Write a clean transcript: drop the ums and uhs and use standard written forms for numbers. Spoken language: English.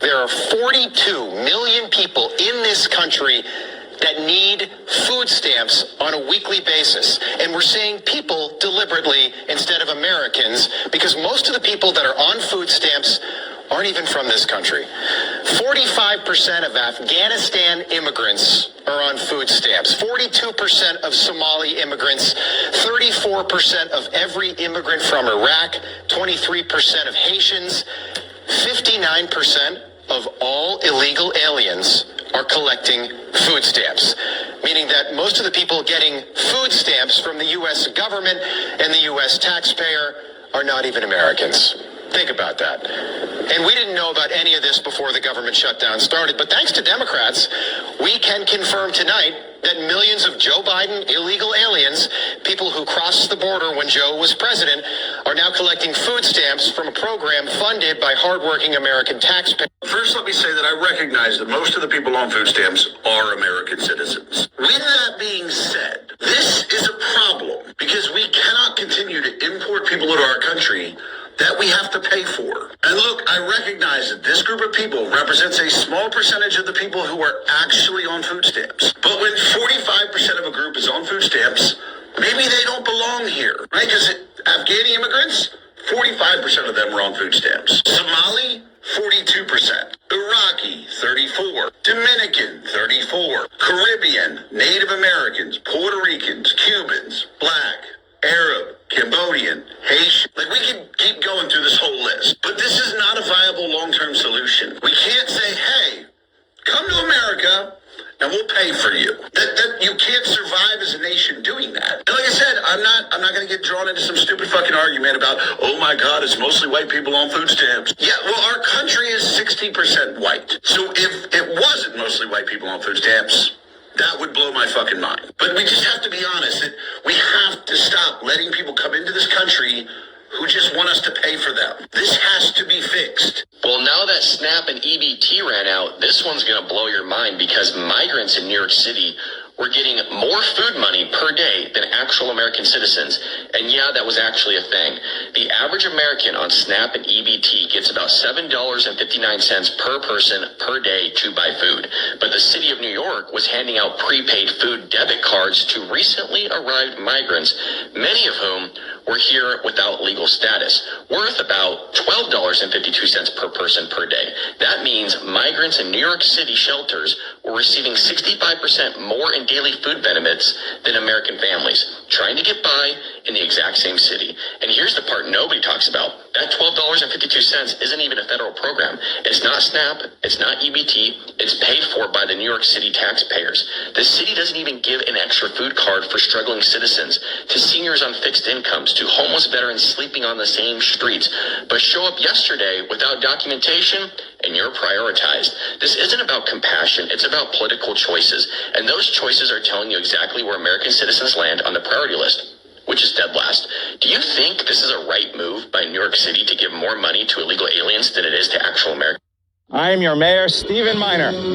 There are 42 million people in this country that need food stamps on a weekly basis. And we're saying people deliberately instead of Americans, because most of the people that are on food stamps aren't even from this country. 45% of Afghanistan immigrants are on food stamps. 42% of Somali immigrants, 34% of every immigrant from Iraq, 23% of Haitians, 59% of all illegal aliens are collecting food stamps, meaning that most of the people getting food stamps from the U.S. government and the U.S. taxpayer are not even Americans. Think about that. And we didn't know about any of this before the government shutdown started, but thanks to Democrats, we can confirm tonight that millions of Joe Biden illegal aliens, people who crossed the border when Joe was president, are now collecting food stamps from a program funded by hardworking American taxpayers. First, let me say that I recognize that most of the people on food stamps are American citizens. With that being said, this is a problem because we cannot continue to import people into our country that we have to pay for. And look, I recognize that this group of people represents a small percentage of the people who are actually on food stamps. But when 45% of a group is on food stamps, maybe they don't belong here, right? Because Afghani immigrants, 45% of them are on food stamps. Somali, 42%. Iraqi, 34. Dominican, 34. Caribbean, Native Americans, Puerto Ricans, Cubans, Black, Arab, Cambodian, Haitian. Like, we can keep going through this whole list. But this is not a viable long-term solution. We can't say, hey, come to America and we'll pay for you. That you can't survive as a nation doing that. And like I said, I'm not going to get drawn into some stupid fucking argument about, oh my God, it's mostly white people on food stamps. Yeah, well, our country is 60% white. So if it wasn't mostly white people on food stamps, that would blow my fucking mind. But we just have to be honest that we have to stop letting people come into this country who just want us to pay for them. This has to be fixed. Well, now that SNAP and EBT ran out, this one's going to blow your mind because migrants in New York City were getting more food money per day than actual American citizens. And yeah, that was actually a thing. The average American on SNAP and EBT gets about $7.59 per person per day to buy food. But the city of New York was handing out prepaid food debit cards to recently arrived migrants, many of whom were here without legal status, worth about $12.52 per person per day. That means migrants in New York City shelters were receiving 65% more in daily food benefits than American families, trying to get by in the exact same city. And here's the part nobody talks about. That $12.52 isn't even a federal program. It's not SNAP, it's not EBT, it's paid for by the New York City taxpayers. The city doesn't even give an extra food card for struggling citizens, to seniors on fixed incomes, to homeless veterans sleeping on the same streets. But show up yesterday without documentation, and you're prioritized. This isn't about compassion, it's about political choices. And those choices are telling you exactly where American citizens land on the priority list, which is dead last. Do you think this is a right move by New York City to give more money to illegal aliens than it is to actual Americans? I am your mayor, Stephen Miner.